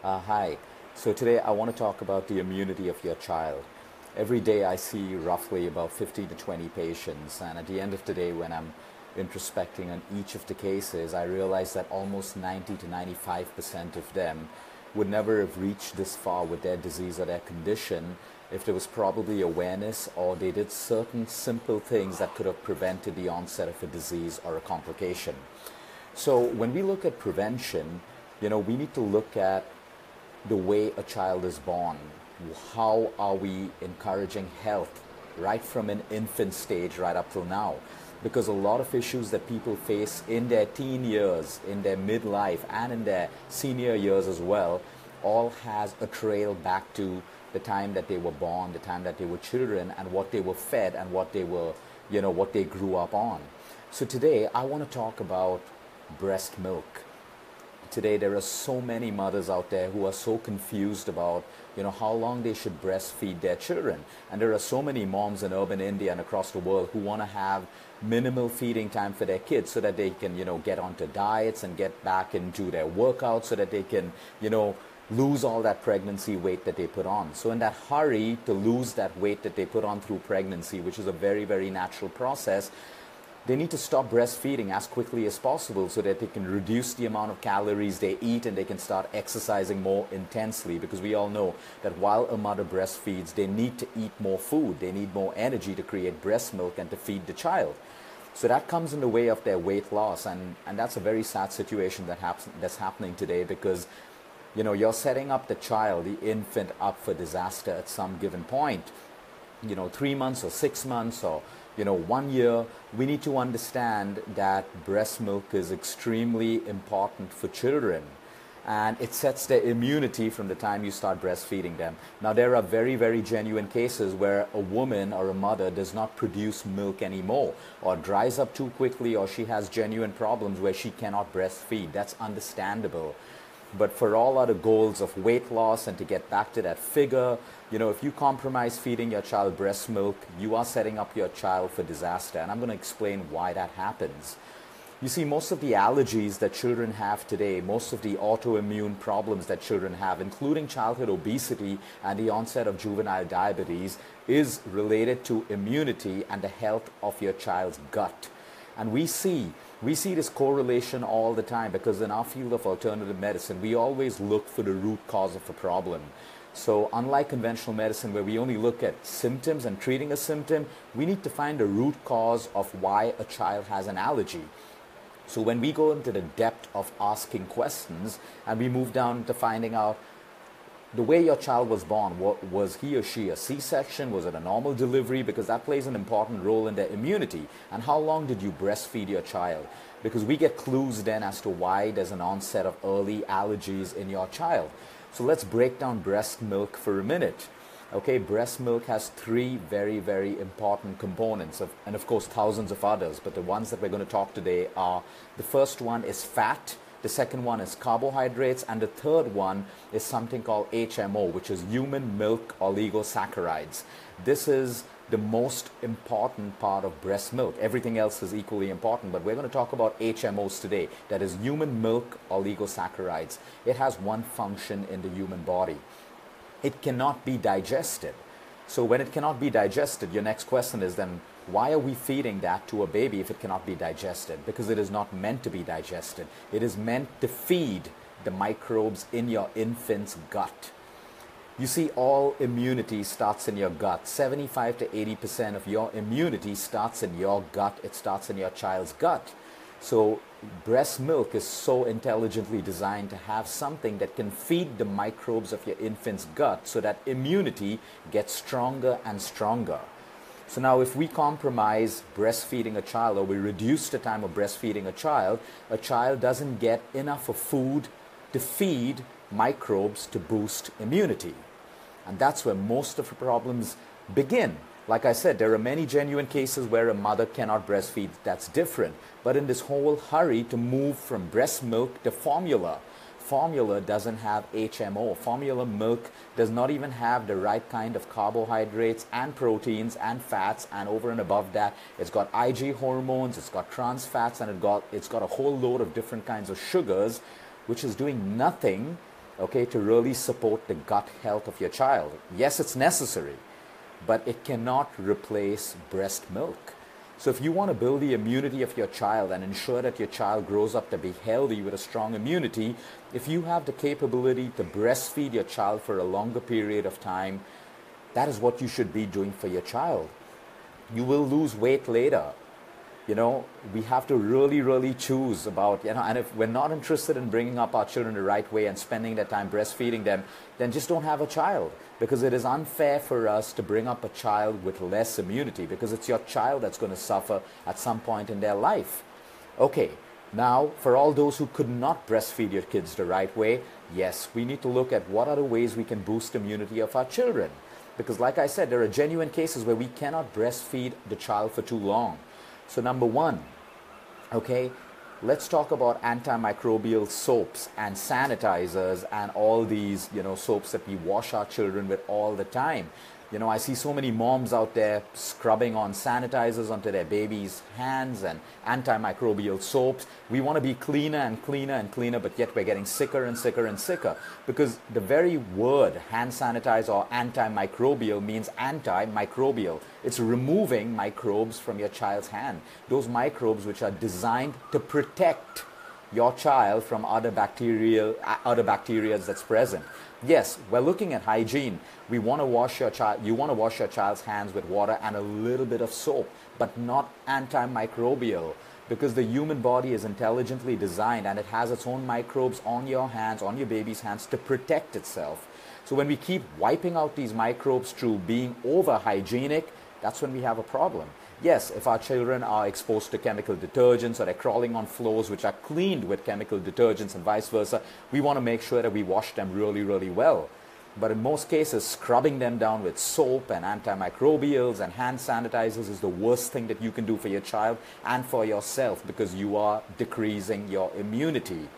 Hi. So today I want to talk about the immunity of your child. Every day I see roughly about 15 to 20 patients, and at the end of the day, when I'm introspecting on each of the cases, I realize that almost 90 to 95% of them would never have reached this far with their disease or their condition if there was probably awareness or they did certain simple things that could have prevented the onset of a disease or a complication. So when we look at prevention, we need to look at the way a child is born. How are we encouraging health right from an infant stage right up till now? Because a lot of issues that people face in their teen years, in their midlife, and in their senior years as well, all has a trail back to the time that they were born, the time that they were children, and what they were fed and what they were, what they grew up on. So today I want to talk about breast milk. Today there are so many mothers out there who are so confused about how long they should breastfeed their children, and there are so many moms in urban India and across the world who want to have minimal feeding time for their kids so that they can get onto diets and get back into their workouts so that they can lose all that pregnancy weight that they put on. So in that hurry to lose that weight that they put on through pregnancy, which is a very, very natural process, they need to stop breastfeeding as quickly as possible so that they can reduce the amount of calories they eat and they can start exercising more intensely, because we all know that while a mother breastfeeds, they need to eat more food. They need more energy to create breast milk and to feed the child. So that comes in the way of their weight loss, and that's a very sad situation that's happening today, because you're setting up the child, the infant, up for disaster at some given point. 3 months or 6 months or 1 year, we need to understand that breast milk is extremely important for children, and it sets their immunity from the time you start breastfeeding them. Now, there are very, very genuine cases where a woman or a mother does not produce milk anymore, or dries up too quickly, or she has genuine problems where she cannot breastfeed. That's understandable. But for all other goals of weight loss and to get back to that figure, if you compromise feeding your child breast milk, you are setting up your child for disaster. And I'm going to explain why that happens. You see, most of the allergies that children have today, most of the autoimmune problems that children have, including childhood obesity and the onset of juvenile diabetes, is related to immunity and the health of your child's gut. And we see this correlation all the time, because in our field of alternative medicine, we always look for the root cause of a problem. So unlike conventional medicine, where we only look at symptoms and treating a symptom, we need to find the root cause of why a child has an allergy. So when we go into the depth of asking questions and we move down to finding out the way your child was born, was he or she a C-section? Was it a normal delivery? Because that plays an important role in their immunity. And how long did you breastfeed your child? Because we get clues then as to why there's an onset of early allergies in your child. So let's break down breast milk for a minute. Okay, breast milk has three very, very important components, and of course thousands of others, but the ones that we're going to talk today are, the first one is fat, the second one is carbohydrates, and the third one is something called HMO, which is human milk oligosaccharides. This is the most important part of breast milk. Everything else is equally important, but we're going to talk about HMOs today. That is human milk oligosaccharides. It has one function in the human body. It cannot be digested. So when it cannot be digested, your next question is then, why are we feeding that to a baby if it cannot be digested? Because it is not meant to be digested. It is meant to feed the microbes in your infant's gut. You see, all immunity starts in your gut. 75 to 80% of your immunity starts in your gut. It starts in your child's gut. So breast milk is so intelligently designed to have something that can feed the microbes of your infant's gut so that immunity gets stronger and stronger. So now if we compromise breastfeeding a child, or we reduce the time of breastfeeding a child doesn't get enough of food to feed microbes to boost immunity. And that's where most of the problems begin. Like I said, there are many genuine cases where a mother cannot breastfeed. That's different. But in this whole hurry to move from breast milk to formula, formula doesn't have HMO. Formula milk does not even have the right kind of carbohydrates and proteins and fats, and over and above that, it's got IG hormones, it's got trans fats, and it's got a whole load of different kinds of sugars, which is doing nothing okay, to really support the gut health of your child. Yes, it's necessary, but it cannot replace breast milk. So if you want to build the immunity of your child and ensure that your child grows up to be healthy with a strong immunity, if you have the capability to breastfeed your child for a longer period of time, that is what you should be doing for your child. You will lose weight later. You know, we have to really choose about, you know, and if we're not interested in bringing up our children the right way and spending their time breastfeeding them, then just don't have a child, because it is unfair for us to bring up a child with less immunity, because it's your child that's going to suffer at some point in their life. Okay, now for all those who could not breastfeed your kids the right way, yes, we need to look at what are the ways we can boost immunity of our children. Because like I said, there are genuine cases where we cannot breastfeed the child for too long. So number one, okay, let's talk about antimicrobial soaps and sanitizers and all these, you know, soaps that we wash our children with all the time. You know, I see so many moms out there scrubbing on sanitizers onto their babies' hands and antimicrobial soaps. We want to be cleaner and cleaner and cleaner, but yet we're getting sicker and sicker and sicker, because the very word hand sanitizer or antimicrobial means antimicrobial. It's removing microbes from your child's hand. Those microbes which are designed to protect your child from other bacteria that's present. Yes, we're looking at hygiene. We want to wash your child. You want to wash your child's hands with water and a little bit of soap, but not antimicrobial, because the human body is intelligently designed and it has its own microbes on your hands, on your baby's hands, to protect itself. So when we keep wiping out these microbes through being over hygienic, that's when we have a problem. Yes, if our children are exposed to chemical detergents or they're crawling on floors which are cleaned with chemical detergents and vice versa, we want to make sure that we wash them really well. But in most cases, scrubbing them down with soap and antimicrobials and hand sanitizers is the worst thing that you can do for your child and for yourself, because you are decreasing your immunity.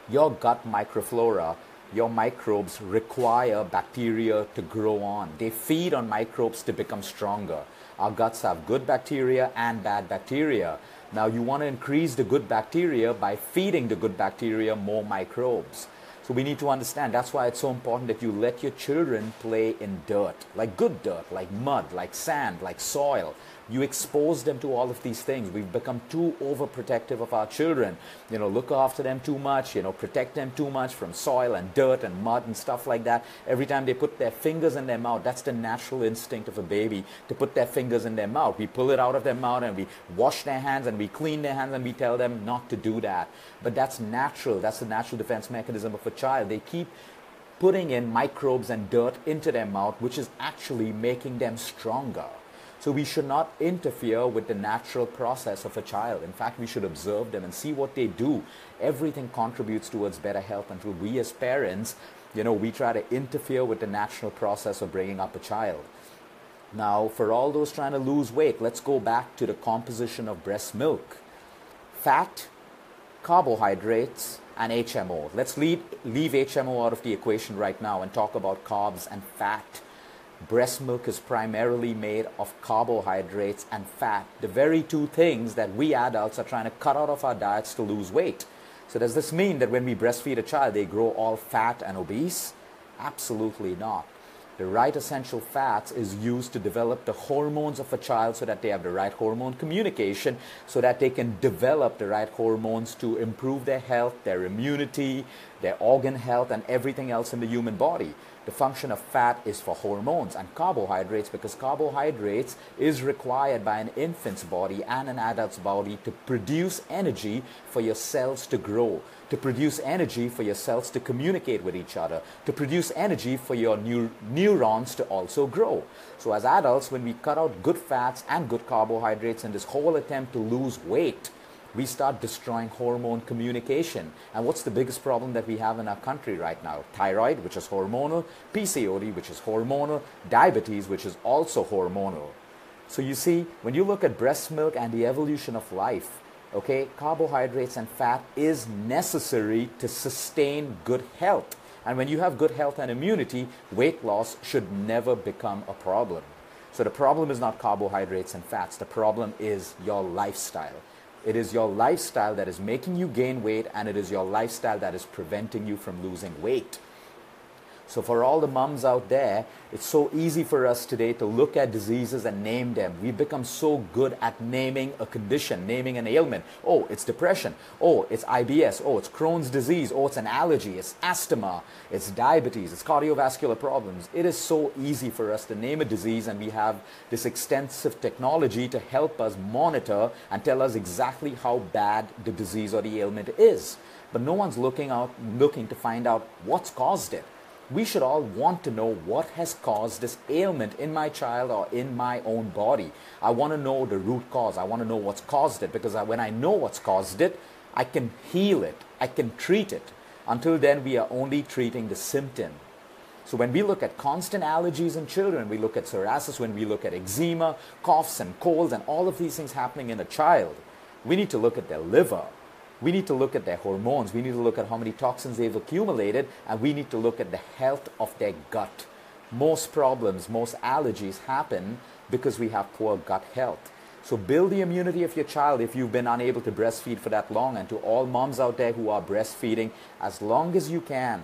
Your gut microflora, your microbes require bacteria to grow on. They feed on microbes to become stronger. Our guts have good bacteria and bad bacteria. Now you want to increase the good bacteria by feeding the good bacteria more microbes. So we need to understand, that's why it's so important that you let your children play in dirt, like good dirt, like mud, like sand, like soil. You expose them to all of these things. We've become too overprotective of our children. You know, look after them too much, you know, protect them too much from soil and dirt and mud and stuff like that. Every time they put their fingers in their mouth, that's the natural instinct of a baby, to put their fingers in their mouth. We pull it out of their mouth and we wash their hands and we clean their hands and we tell them not to do that. But that's natural. That's the natural defense mechanism of a child. They keep putting in microbes and dirt into their mouth, which is actually making them stronger. So we should not interfere with the natural process of a child. In fact, we should observe them and see what they do. Everything contributes towards better health until we as parents, you know, we try to interfere with the natural process of bringing up a child. Now, for all those trying to lose weight, let's go back to the composition of breast milk. Fat, carbohydrates, and HMO. Let's leave HMO out of the equation right now and talk about carbs and fat. Breast milk is primarily made of carbohydrates and fat, the very two things that we adults are trying to cut out of our diets to lose weight. So does this mean that when we breastfeed a child, they grow all fat and obese? Absolutely not. The right essential fats is used to develop the hormones of a child so that they have the right hormone communication, so that they can develop the right hormones to improve their health, their immunity, their organ health, and everything else in the human body. The function of fat is for hormones, and carbohydrates, because carbohydrates is required by an infant's body and an adult's body to produce energy for your cells to grow, to produce energy for your cells to communicate with each other, to produce energy for your neurons to also grow. So as adults, when we cut out good fats and good carbohydrates in this whole attempt to lose weight, we start destroying hormone communication. And what's the biggest problem that we have in our country right now? Thyroid, which is hormonal, PCOD, which is hormonal, diabetes, which is also hormonal. So you see, when you look at breast milk and the evolution of life, okay, carbohydrates and fat is necessary to sustain good health. And when you have good health and immunity, weight loss should never become a problem. So the problem is not carbohydrates and fats. The problem is your lifestyle. It is your lifestyle that is making you gain weight, and it is your lifestyle that is preventing you from losing weight. So for all the mums out there, it's so easy for us today to look at diseases and name them. We've become so good at naming a condition, naming an ailment. Oh, it's depression. Oh, it's IBS. Oh, it's Crohn's disease. Oh, it's an allergy. It's asthma. It's diabetes. It's cardiovascular problems. It is so easy for us to name a disease, and we have this extensive technology to help us monitor and tell us exactly how bad the disease or the ailment is. But no one's looking to find out what's caused it. We should all want to know what has caused this ailment in my child or in my own body. I want to know the root cause. I want to know what's caused it, because when I know what's caused it, I can heal it. I can treat it. Until then, we are only treating the symptom. So when we look at constant allergies in children, we look at psoriasis, when we look at eczema, coughs and colds and all of these things happening in a child, we need to look at their liver. We need to look at their hormones. We need to look at how many toxins they've accumulated, and we need to look at the health of their gut. Most problems, most allergies happen because we have poor gut health. So build the immunity of your child if you've been unable to breastfeed for that long. And to all moms out there who are breastfeeding, as long as you can,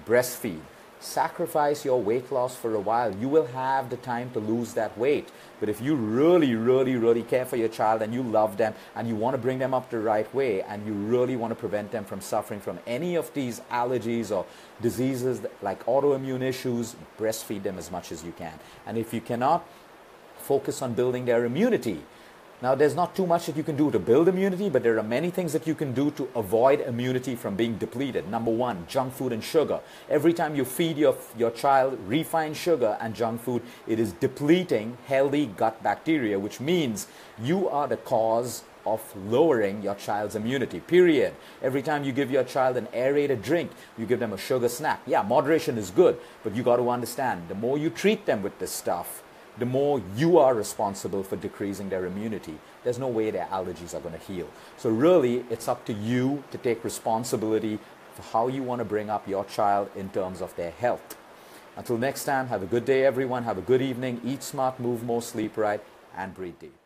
breastfeed. Sacrifice your weight loss for a while. You will have the time to lose that weight. But if you really care for your child and you love them and you want to bring them up the right way and you really want to prevent them from suffering from any of these allergies or diseases like autoimmune issues, breastfeed them as much as you can. And if you cannot, focus on building their immunity. Now, there's not too much that you can do to build immunity, but there are many things that you can do to avoid immunity from being depleted. Number one, junk food and sugar. Every time you feed your child refined sugar and junk food, it is depleting healthy gut bacteria, which means you are the cause of lowering your child's immunity, period. Every time you give your child an aerated drink, you give them a sugar snack. Yeah, moderation is good, but you got to understand, the more you treat them with this stuff, the more you are responsible for decreasing their immunity. There's no way their allergies are going to heal. So really, it's up to you to take responsibility for how you want to bring up your child in terms of their health. Until next time, have a good day, everyone. Have a good evening. Eat smart, move more, sleep right, and breathe deep.